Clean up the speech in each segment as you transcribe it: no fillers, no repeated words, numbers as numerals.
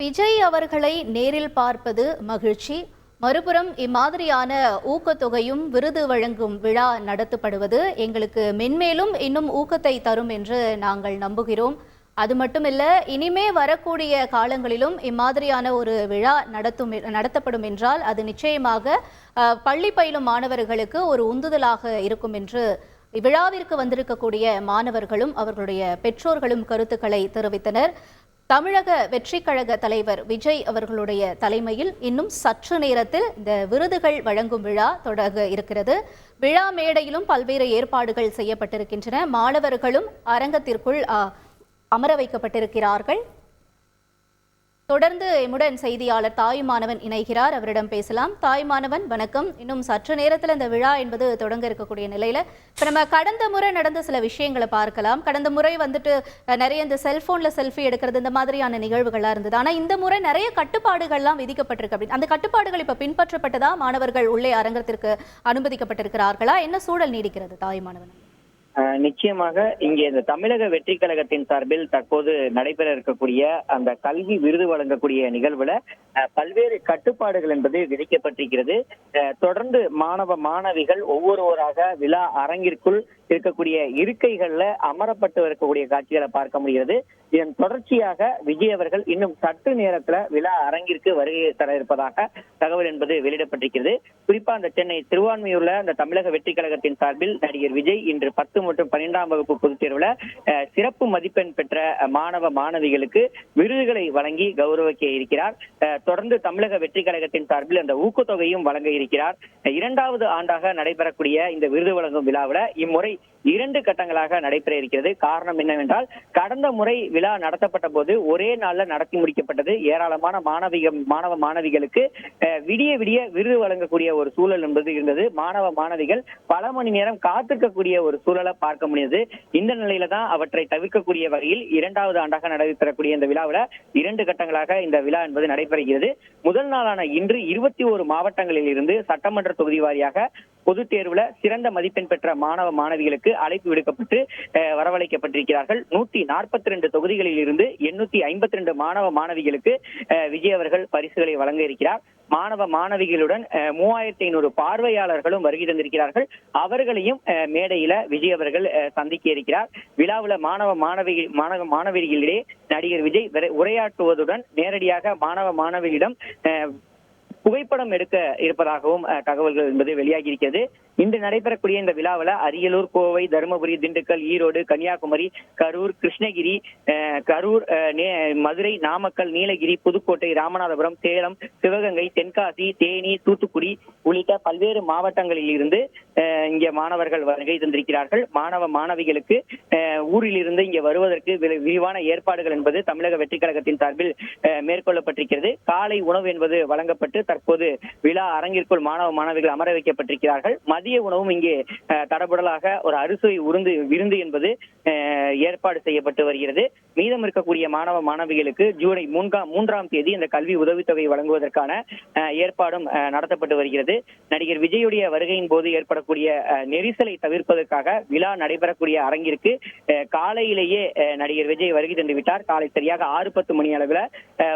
விஜய் அவர்களை நேரில் பார்ப்பது மகிழ்ச்சி. மறுபுறம் இம்மாதிரியான ஊக்கத்தொகையும் விருது வழங்கும் விழா நடத்தப்படுவது எங்களுக்கு மென்மேலும் இன்னும் ஊக்கத்தை தரும் என்று நாங்கள் நம்புகிறோம். அது மட்டுமில்ல, இனிமே வரக்கூடிய காலங்களிலும் இம்மாதிரியான ஒரு விழா நடத்தப்படும் என்றால் அது நிச்சயமாக பள்ளி பயிலும் மாணவர்களுக்கு ஒரு உந்துதலாக இருக்கும் என்று விழாவிற்கு வந்திருக்கக்கூடிய மாணவர்களும் அவர்களுடைய பெற்றோர்களும் கருத்துக்களை தெரிவித்தனர். தமிழக வெற்றிக் கழக தலைவர் விஜய் அவர்களுடைய தலைமையில் இன்னும் சற்று நேரத்தில் இந்த விருதுகள் வழங்கும் விழா தொடங்க இருக்கிறது. விழா மேடையிலும் பல்வேறு ஏற்பாடுகள் செய்யப்பட்டிருக்கின்றன. மாணவர்களும் அரங்கத்திற்குள் அமர வைக்கப்பட்டிருக்கிறார்கள். தொடர்ந்து எம்முடன் செய்தியாளர் தாயுமானவன் இணைகிறார். அவரிடம் பேசலாம். தாயுமானவன், வணக்கம். இன்னும் சற்று நேரத்தில் இந்த விழா என்பது தொடங்க இருக்கக்கூடிய நிலையில இப்ப நம்ம கடந்த முறை நடந்த சில விஷயங்களை பார்க்கலாம். கடந்த முறை நிறைய இந்த செல்போன்ல செல்ஃபி எடுக்கிறது இந்த மாதிரியான நிகழ்வுகள்லாம் இருந்தது. ஆனா இந்த முறை நிறைய கட்டுப்பாடுகள்லாம் விதிக்கப்பட்டிருக்கு. அப்படின்னு அந்த கட்டுப்பாடுகள் இப்ப பின்பற்றப்பட்டதா? மாணவர்கள் உள்ளே அரங்கத்திற்கு அனுமதிக்கப்பட்டிருக்கிறார்களா? என்ன சூழல் நீடிக்கிறது தாயுமானவன்? நிச்சயமாக இங்கே இந்த தமிழக வெற்றி கழகத்தின் சார்பில் தற்போது நடைபெற இருக்கக்கூடிய அந்த கல்வி விருது வழங்கக்கூடிய நிகழ்வுல பல்வேறு கட்டுப்பாடுகள் என்பது விதிக்கப்பட்டிருக்கிறது. தொடர்ந்து மாணவ மாணவிகள் ஒவ்வொருவராக விழா அரங்கிற்குள் இருக்கக்கூடிய இருக்கைகள்ல அமரப்பட்டு இருக்கக்கூடிய காட்சிகளை பார்க்க முடிகிறது. இதன் தொடர்ச்சியாக விஜய் அவர்கள் இன்னும் சற்று நேரத்துல விழா அரங்கிற்கு வருகை தர இருப்பதாக தகவல் என்பது வெளியிடப்பட்டிருக்கிறது. குறிப்பா அந்த சென்னை திருவான்மையூர்ல அந்த தமிழக வெற்றி கழகத்தின் சார்பில் நடிகர் விஜய் இன்று 10 மற்றும் 12ஆம் வகுப்பு பொதுத் தேர்வுல சிறப்பு மதிப்பெண் பெற்ற மாணவ மாணவிகளுக்கு விருதுகளை வழங்கி கௌரவிக்க இருக்கிறார். தொடர்ந்து தமிழக வெற்றி கழகத்தின் சார்பில் அந்த ஊக்கத்தொகையும் வழங்க இருக்கிறார். 2வது ஆண்டாக நடைபெறக்கூடிய இந்த விருது வழங்கும் விழாவில் இம்முறை 2 கட்டங்களாக நடைபெற இருக்கிறது. காரணம் என்னவென்றால், கடந்த முறை விழா நடத்தப்பட்ட போது ஒரே நாள்ல நடத்தி முடிக்கப்பட்டது. ஏராளமான மாணவ மாணவிகளுக்கு விடிய விடிய விருது வழங்கக்கூடிய ஒரு சூழல் என்பது இருந்தது. மாணவ மாணவிகள் பல மணி நேரம் காத்திருக்கக்கூடிய ஒரு சூழலை பார்க்க முடியுது. இந்த நிலையில தான் அவற்றை தவிர்க்கக்கூடிய வகையில் 2வது ஆண்டாக நடைபெறக்கூடிய இந்த விழாவில் 2 கட்டங்களாக இந்த விழா என்பது நடைபெறுகிறது. முதல் நாளான இன்று 21 மாவட்டங்களில் இருந்து சட்டமன்ற தொகுதி வாரியாக பொதுத் தேர்வுல சிறந்த மதிப்பெண் பெற்ற மாணவ மாணவிகளுக்கு அழைப்பு விடுக்கப்பட்டு வரவழைக்கப்பட்டிருக்கிறார்கள். 142 தொகுதிகளில் இருந்து 852 மாணவ மாணவிகளுக்கு விஜய் அவர்கள் பரிசுகளை வழங்க இருக்கிறார். மாணவ மாணவிகளுடன் 3500 பார்வையாளர்களும் வருகை தந்திருக்கிறார்கள். அவர்களையும் மேடையில விஜய் அவர்கள் சந்திக்க இருக்கிறார். விழாவில் மாணவ மாணவிகளிடையே நடிகர் விஜய் உரையாற்றுவதுடன் நேரடியாக மாணவ மாணவிகளிடம் புகைப்படம் எடுக்க இருப்பதாகவும் தகவல்கள் என்பது வெளியாகி இருக்கிறது. இன்று நடைபெறக்கூடிய இந்த விழாவில் அரியலூர், கோவை, தருமபுரி, திண்டுக்கல், ஈரோடு, கன்னியாகுமரி, கரூர், கிருஷ்ணகிரி, மதுரை, நாமக்கல், நீலகிரி, புதுக்கோட்டை, ராமநாதபுரம், சேலம், சிவகங்கை, தென்காசி, தேனி, தூத்துக்குடி உள்ளிட்ட பல்வேறு மாவட்டங்களில் இருந்து இங்கே மாணவர்கள் வருகை தந்திருக்கிறார்கள். மாணவ மாணவிகளுக்கு ஊரில் இருந்து இங்கே வருவதற்கு விரிவான ஏற்பாடுகள் என்பது தமிழக வெற்றி கழகத்தின் சார்பில் மேற்கொள்ளப்பட்டிருக்கிறது. காலை உணவு என்பது வழங்கப்பட்டு தற்போது விழா அரங்கிற்குள் மாணவ மாணவிகள் அமர வைக்கப்பட்டிருக்கிறார்கள். மதிய உணவும் இங்கே தடபுடலாக ஒரு அறுசுவை விருந்து என்பது ஏற்பாடு செய்யப்பட்டு வருகிறது. மீதம் இருக்கக்கூடிய மாணவ மாணவிகளுக்கு ஜூலை 3ஆம் தேதி இந்த கல்வி உதவித்தொகை வழங்குவதற்கான ஏற்பாடும் நடத்தப்பட்டு வருகிறது. நடிகர் விஜயுடைய வருகையின் போது ஏற்படக்கூடிய நெரிசலை தவிர்ப்பதற்காக விழா நடைபெறக்கூடிய அரங்கிற்கு காலையிலேயே நடிகர் விஜய் வருகை தந்து விட்டார். காலை சரியாக 6:10 மணி அளவில்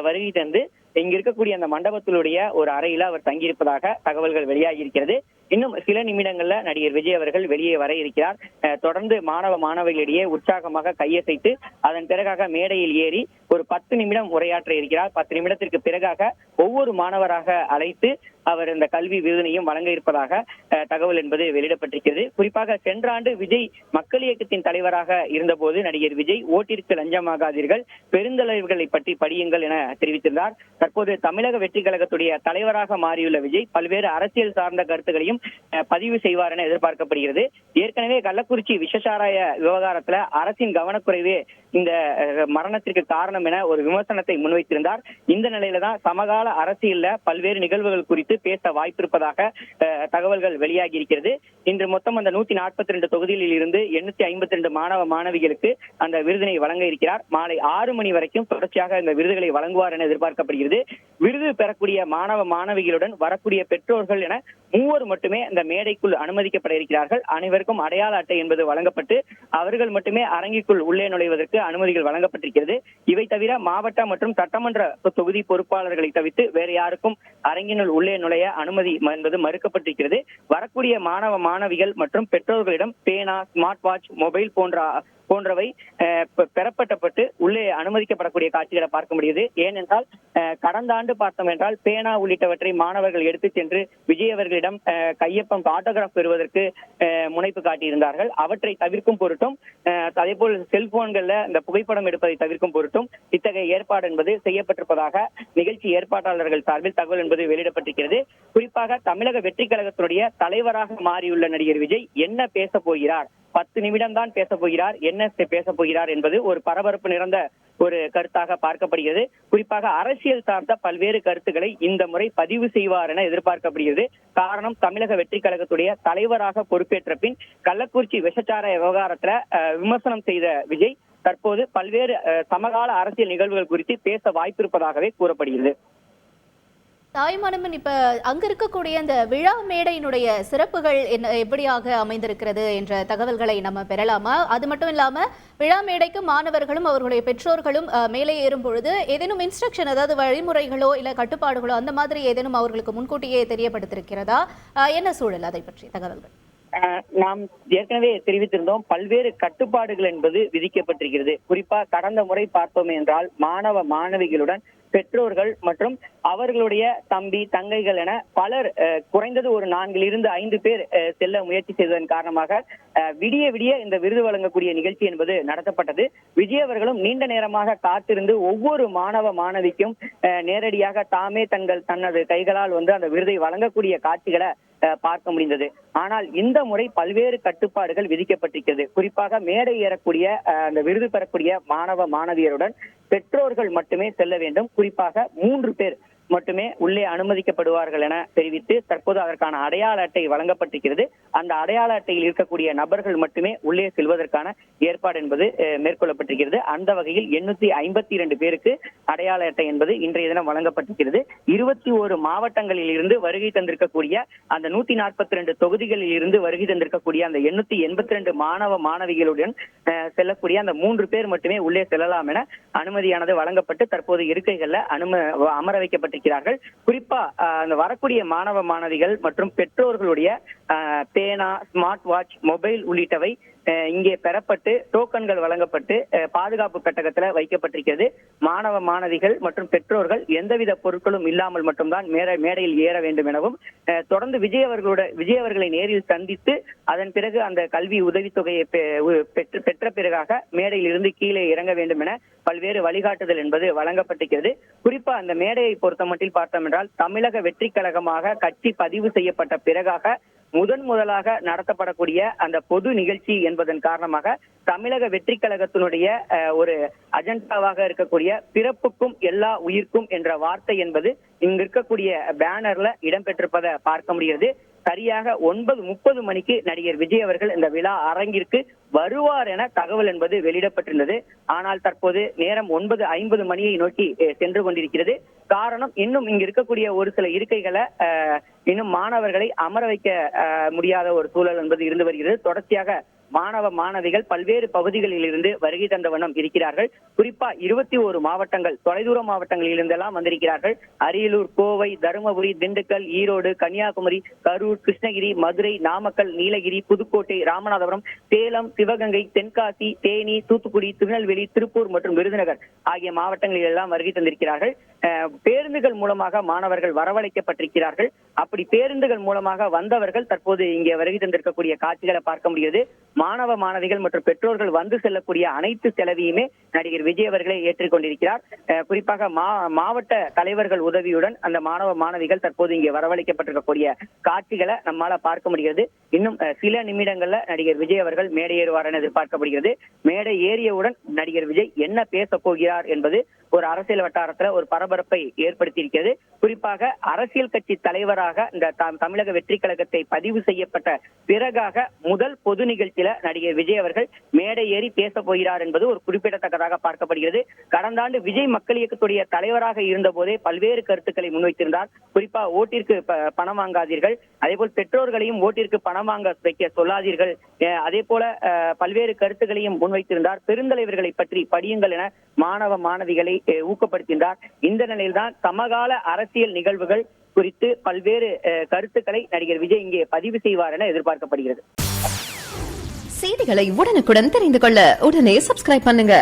வருகை தந்து இங்க இருக்கக்கூடிய அந்த மண்டபத்திலுடைய ஒரு அறையில அவர் தங்கியிருப்பதாக தகவல்கள் வெளியாகி இருக்கிறது. இன்னும் சில நிமிடங்கள்ல நடிகர் விஜய் அவர்கள் வெளியே வர இருக்கிறார். தொடர்ந்து மாணவ மாணவிகளிடையே உற்சாகமாக கையசைத்து அதன் பிறகாக மேடையில் ஏறி ஒரு 10 நிமிடம் உரையாற்ற இருக்கிறார். 10 நிமிடத்திற்கு பிறகாக ஒவ்வொரு மாணவராக அழைத்து அவர் இந்த கல்வி விருதினையும் வழங்க இருப்பதாக தகவல் என்பது வெளியிடப்பட்டிருக்கிறது. குறிப்பாக சென்ற ஆண்டு விஜய் மக்கள் இயக்கத்தின் தலைவராக இருந்தபோது நடிகர் விஜய் ஓட்டிற்கு லஞ்சமாகாதீர்கள், பெருந்தலைவர்களை பற்றி படியுங்கள் என தெரிவித்திருந்தார். தற்போது தமிழக வெற்றி கழகத்துடைய தலைவராக மாறியுள்ள விஜய் பல்வேறு அரசியல் சார்ந்த கருத்துக்களையும் பதிவு செய்வார் என எதிர்பார்க்கப்படுகிறது. ஏற்கனவே கள்ளக்குறிச்சி விஷசாராய விவகாரத்துல அரசின் கவனக்குறைவே இந்த மரணத்திற்கு காரணம் என ஒரு விமர்சனத்தை முன்வைத்திருந்தார். இந்த நிலையில தான் சமகால அரசியல்ல பல்வேறு நிகழ்வுகள் குறித்து பேச வாய்ப்பிருப்பதாக தகவல்கள் வெளியாகி இருக்கிறது. இன்று மொத்தம் அந்த 142 தொகுதிகளில் இருந்து 852 மாணவ மாணவிகளுக்கு அந்த விருதினை வழங்க இருக்கிறார். மாலை 6 மணி வரைக்கும் தொடர்ச்சியாக இந்த விருதுகளை வழங்குவார் என எதிர்பார்க்கப்படுகிறது. விருது பெறக்கூடிய மாணவ மாணவிகளுடன் வரக்கூடிய பெற்றோர்கள் என மூவர் மட்டுமே அந்த மேடைக்குள் அனுமதிக்கப்பட இருக்கிறார்கள். அனைவருக்கும் அடையாள அட்டை என்பது வழங்கப்பட்டு அவர்கள் மட்டுமே அரங்கிற்குள் உள்ளே நுழைவதற்கு அனுமதிகள் வழங்கப்பட்டிருக்கிறது. இவை தவிர மாவட்ட மற்றும் சட்டமன்ற தொகுதி பொறுப்பாளர்களை தவிர்த்து வேறு யாருக்கும் அரங்கினுள் உள்ளே நுழைய அனுமதி என்பது மறுக்கப்பட்டிருக்கிறது. வரக்கூடிய மாணவ மாணவிகள் மற்றும் பெற்றோர்களிடம் பேனா, ஸ்மார்ட் வாட்ச், மொபைல் போன்றவை பெறப்பட்டப்பட்டு உள்ளே அனுமதிக்கப்படக்கூடிய காட்சிகளை பார்க்க முடியுது. ஏனென்றால் கடந்த ஆண்டு பார்த்தோம் என்றால் பேனா உள்ளிட்டவற்றை மாணவர்கள் எடுத்துச் சென்று விஜய் அவர்களிடம் கையொப்பம் ஆட்டோகிராஃப் பெறுவதற்கு முனைப்பு காட்டியிருந்தார்கள். அவற்றை தவிர்க்கும் பொருட்டும் அதே போல் செல்போன்கள்ல இந்த புகைப்படம் எடுப்பதை தவிர்க்கும் பொருட்டும் இத்தகைய ஏற்பாடு என்பது செய்யப்பட்டிருப்பதாக நிகழ்ச்சி ஏற்பாட்டாளர்கள் சார்பில் தகவல் என்பது வெளியிடப்பட்டிருக்கிறது. குறிப்பாக தமிழக வெற்றி கழகத்தினுடைய தலைவராக மாறியுள்ள நடிகர் விஜய் என்ன பேச போகிறார், 10 நிமிடம் தான் பேச போகிறார், என்ன பேச போகிறார் என்பது ஒரு பரபரப்பு நிறைந்த ஒரு கருத்தாக பார்க்கப்படுகிறது. குறிப்பாக அரசியல் சார்ந்த பல்வேறு கருத்துக்களை இந்த முறை பதிவு செய்வார் என எதிர்பார்க்கப்படுகிறது. காரணம், தமிழக வெற்றி கழகத்துடைய தலைவராக பொறுப்பேற்ற பின் கள்ளக்குறிச்சி விஷச்சார விவகாரத்துல விமர்சனம் செய்த விஜய் தற்போது பல்வேறு சமகால அரசியல் நிகழ்வுகள் குறித்து பேச வாய்ப்பிருப்பதாகவே கூறப்படுகிறது. தாய்மானவன், இப்ப அங்க இருக்கக்கூடிய அந்த விழா மேடையினுடைய சிறப்புகள் எப்படியாக அமைந்திருக்கிறது என்ற தகவல்களை நம்ம பெறலாமா? அது மட்டும் இல்லாம விழா மேடைக்கு மாணவர்களும் அவர்களுடைய பெற்றோர்களும் மேலே ஏறும் பொழுது ஏதேனும் இன்ஸ்ட்ரக்ஷன், அதாவது வழிமுறைகளோ இல்ல கட்டுப்பாடுகளோ அந்த மாதிரி ஏதேனும் அவர்களுக்கு முன்கூட்டியே தெரியப்படுத்திருக்கிறதா? என்ன சூழல், அதை பற்றி தகவல்கள்? நாம் ஏற்கனவே தெரிவித்திருந்தோம், பல்வேறு கட்டுப்பாடுகள் என்பது விதிக்கப்பட்டிருக்கிறது. குறிப்பா கடந்த முறை பார்த்தோம் என்றால் மாணவ மாணவிகளுடன் பெற்றோர்கள் மற்றும் அவர்களுடைய தம்பி தங்கைகள் என பலர் குறைந்தது ஒரு 4 பேர் செல்ல முயற்சி செய்ததன் காரணமாக விடிய விடிய இந்த விருது வழங்கக்கூடிய நிகழ்ச்சி என்பது நடத்தப்பட்டது. விஜய் அவர்களும் நீண்ட நேரமாக காத்திருந்து ஒவ்வொரு மாணவ மாணவிக்கும் நேரடியாக தாமே தனது கைகளால் அந்த விருதை வழங்கக்கூடிய காட்சிகளை பார்க்க முடிந்தது. ஆனால் இந்த முறை பல்வேறு கட்டுப்பாடுகள் விதிக்கப்பட்டிருக்கிறது. குறிப்பாக மேடை ஏறக்கூடிய அந்த விருது பெறக்கூடிய மாணவ மாணவியருடன் பெற்றோர்கள் மட்டுமே செல்ல வேண்டும். குறிப்பாக 3 பேர் மட்டுமே உள்ளே அனுமதிக்கப்படுவார்கள் என தெரிவித்து தற்போது அதற்கான அடையாள அட்டை வழங்கப்பட்டிருக்கிறது. அந்த அடையாள அட்டையில் இருக்கக்கூடிய நபர்கள் மட்டுமே உள்ளே செல்வதற்கான ஏற்பாடு என்பது மேற்கொள்ளப்பட்டிருக்கிறது. அந்த வகையில் 852 பேருக்கு அடையாள அட்டை என்பது இன்றைய தினம் வழங்கப்பட்டிருக்கிறது. 21 மாவட்டங்களில் இருந்து வருகை தந்திருக்கக்கூடிய அந்த 142 தொகுதிகளில் இருந்து வருகை தந்திருக்கக்கூடிய அந்த 882 மாணவ மாணவிகளுடன் செல்லக்கூடிய அந்த 3 பேர் மட்டுமே உள்ளே செல்லலாம் என அனுமதியானது வழங்கப்பட்டு தற்போது இருக்கைகள்ல அமர வைக்கப்பட்டு இருக்கிறார்கள். குறிப்பா அந்த வரக்கூடிய மாணவ மாணவிகள் மற்றும் பெற்றோர்களுடைய பேனா, ஸ்மார்ட் வாட்ச், மொபைல் உள்ளிட்டவை இங்கே பெறப்பட்டு டோக்கன்கள் வழங்கப்பட்டு பாதுகாப்பு பெட்டகத்துல வைக்கப்பட்டிருக்கிறது. மாணவ மாணவிகள் மற்றும் பெற்றோர்கள் எந்தவித பொருட்களும் இல்லாமல் மட்டும்தான் மேடையில் ஏற வேண்டும் எனவும் தொடர்ந்து விஜய் அவர்களை நேரில் சந்தித்து அதன் பிறகு அந்த கல்வி உதவித்தொகையை பெற்ற பிறகாக மேடையில் இருந்து கீழே இறங்க வேண்டும் என பல்வேறு வழிகாட்டுதல் என்பது வழங்கப்பட்டிருக்கிறது. குறிப்பா அந்த மேடையை பொறுத்த மட்டில் பார்த்தோம் என்றால் தமிழக வெற்றி கழகமாக கட்சி பதிவு செய்யப்பட்ட பிறகாக முதலாக நடத்தப்படக்கூடிய அந்த பொது நிகழ்ச்சி என்பதன் காரணமாக தமிழக வெற்றி கழகத்தினுடைய ஒரு அஜெண்டாவாக இருக்கக்கூடிய பிறப்புக்கும் எல்லா உயிர்க்கும் என்ற வார்த்தை என்பது இங்க இருக்கக்கூடிய பேனர்ல இடம்பெற்றிருப்பதை பார்க்க முடிகிறது. சரியாக 9:30 மணிக்கு நடிகர் விஜய் அவர்கள் இந்த விழா அரங்கிற்கு வருவார் என தகவல் என்பது வெளியிடப்பட்டிருந்தது. ஆனால் தற்போது நேரம் 9:50 மணியை நோக்கி சென்று கொண்டிருக்கிறது. காரணம், இன்னும் இங்கு இருக்கக்கூடிய ஒரு சில இருக்கைகளை இன்னும் மாணவர்களை அமர வைக்க முடியாத ஒரு சூழல் என்பது இருந்து வருகிறது. தொடர்ச்சியாக மாணவ மாணவிகள் பல்வேறு பகுதிகளில் இருந்து வருகை தந்த வண்ணம் இருக்கிறார்கள். குறிப்பா 21 மாவட்டங்கள், தொலைதூர மாவட்டங்களில் இருந்தெல்லாம் வந்திருக்கிறார்கள். அரியலூர், கோவை, தருமபுரி, திண்டுக்கல், ஈரோடு, கன்னியாகுமரி, கரூர், கிருஷ்ணகிரி, மதுரை, நாமக்கல், நீலகிரி, புதுக்கோட்டை, ராமநாதபுரம், சேலம், சிவகங்கை, தென்காசி, தேனி, தூத்துக்குடி, திருநெல்வேலி, திருப்பூர் மற்றும் விருதுநகர் ஆகிய மாவட்டங்களில் எல்லாம் வருகை தந்திருக்கிறார்கள். பேருந்துகள் மூலமாக மாணவர்கள் வரவழைக்கப்பட்டிருக்கிறார்கள். அப்படி பேருந்துகள் மூலமாக வந்தவர்கள் தற்போது இங்கே வருகை தந்திருக்கக்கூடிய காட்சிகளை பார்க்க முடிகிறது. மாணவ மாணவிகள் மற்றும் பெற்றோர்கள் வந்து செல்லக்கூடிய அனைத்து செலவையுமே நடிகர் விஜய் அவர்களே ஏற்றுக்கொண்டிருக்கிறார். குறிப்பாக மாவட்ட தலைவர்கள் உதவியுடன் அந்த மாணவ மாணவிகள் தற்போது இங்கே வரவழைக்கப்பட்டிருக்கக்கூடிய காட்சிகளை நம்மால பார்க்க முடிகிறது. இன்னும் சில நிமிடங்கள்ல நடிகர் விஜய் அவர்கள் மேடை ஏறுவார் என எதிர்பார்க்கப்படுகிறது. மேடை ஏறியவுடன் நடிகர் விஜய் என்ன பேச போகிறார் என்பது ஒரு அரசியல் வட்டாரத்துல ஒரு பரபரப்பு பரபரப்பை ஏற்படுத்தியிருக்கிறது. குறிப்பாக அரசியல் கட்சி தலைவராக இந்த தமிழக வெற்றி கழகத்தை பதிவு செய்யப்பட்ட பிறகாக முதல் பொது நிகழ்ச்சியில நடிகர் விஜய் அவர்கள் மேடை ஏறி பேச போகிறார் என்பது ஒரு குறிப்பிடத்தக்கதாக பார்க்கப்படுகிறது. கடந்த ஆண்டு விஜய் மக்கள் இயக்கத்துடைய தலைவராக இருந்த போதே பல்வேறு கருத்துக்களை முன்வைத்திருந்தார். குறிப்பா ஓட்டிற்கு பணம் வாங்காதீர்கள், அதே போல் பெற்றோர்களையும் ஓட்டிற்கு பணம் வாங்க வைக்க சொல்லாதீர்கள், அதே போல பல்வேறு கருத்துக்களையும் முன்வைத்திருந்தார். பெருந்தலைவர்களை பற்றி படியுங்கள் என மாணவ மாணவிகளை ஊக்கப்படுத்தினார். இந்த நிலையில்தான் சமகால அரசியல் நிகழ்வுகள் குறித்து பல்வேறு கருத்துக்களை நடிகர் விஜய் இங்கே பதிவு செய்வார் என எதிர்பார்க்கப்படுகிறது. செய்திகளை உடனுக்குடன் தெரிந்து கொள்ள உடனே சப்ஸ்கிரைப் பண்ணுங்க.